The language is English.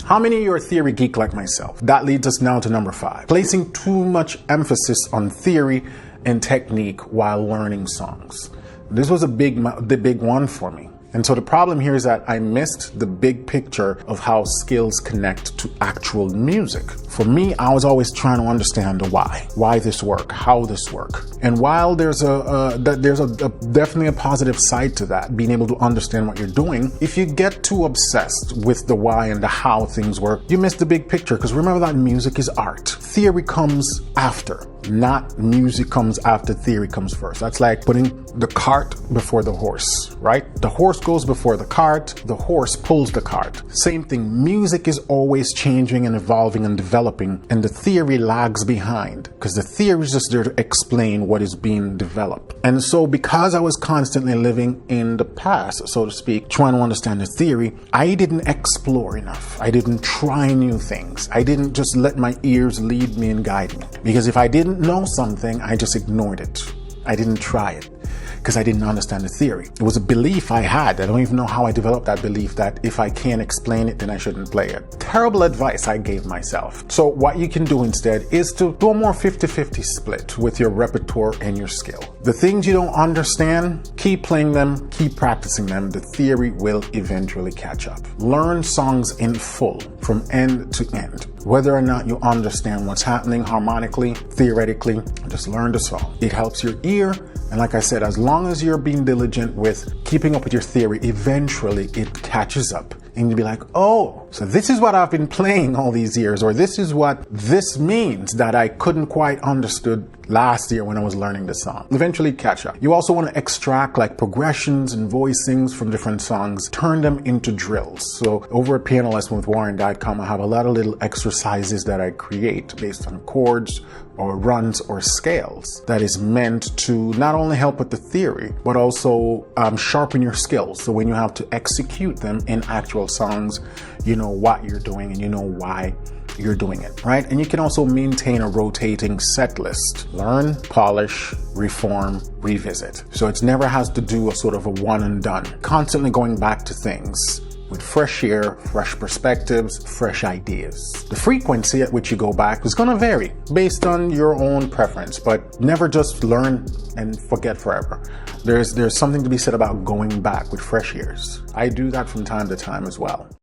How many of you are a theory geek like myself? That leads us now to number 5. Placing too much emphasis on theory and technique while learning songs. This was the big one for me. And so the problem here is that I missed the big picture of how skills connect to actual music. For me, I was always trying to understand the why this work, how this work. And while there's definitely a positive side to that, being able to understand what you're doing, if you get too obsessed with the why and the how things work, you miss the big picture. Because remember that music is art. Theory comes after. Not music comes after, theory comes first. That's like putting the cart before the horse, right? The horse goes before the cart, the horse pulls the cart. Same thing, music is always changing and evolving and developing, and the theory lags behind because the theory is just there to explain what is being developed. And so because I was constantly living in the past, so to speak, trying to understand the theory, I didn't explore enough. I didn't try new things. I didn't just let my ears lead me and guide me. Because if I didn't know something, I just ignored it. I didn't try it because I didn't understand the theory. It was a belief I had. I don't even know how I developed that belief that if I can't explain it, then I shouldn't play it. Terrible advice I gave myself. So what you can do instead is to do a more 50-50 split with your repertoire and your skill. The things you don't understand, keep playing them, keep practicing them. The theory will eventually catch up. Learn songs in full from end to end. Whether or not you understand what's happening harmonically, theoretically, just learn the song. It helps your ear. And like I said, as long as you're being diligent with keeping up with your theory, eventually it catches up. And you'll be like, oh, so this is what I've been playing all these years, or this is what this means that I couldn't quite understood last year when I was learning the song. Eventually catch up. You also want to extract like progressions and voicings from different songs, turn them into drills. So over at pianolessonwithwarren.com, I have a lot of little exercises that I create based on chords or runs or scales that is meant to not only help with the theory, but also sharpen your skills. So when you have to execute them in actual songs, you know what you're doing and you know why you're doing it, right? And you can also maintain a rotating set list. Learn, polish, reform, revisit. So it never has to do a sort of a one and done. Constantly going back to things with fresh ear, fresh perspectives, fresh ideas. The frequency at which you go back is going to vary based on your own preference, but never just learn and forget forever. There's something to be said about going back with fresh ears. I do that from time to time as well.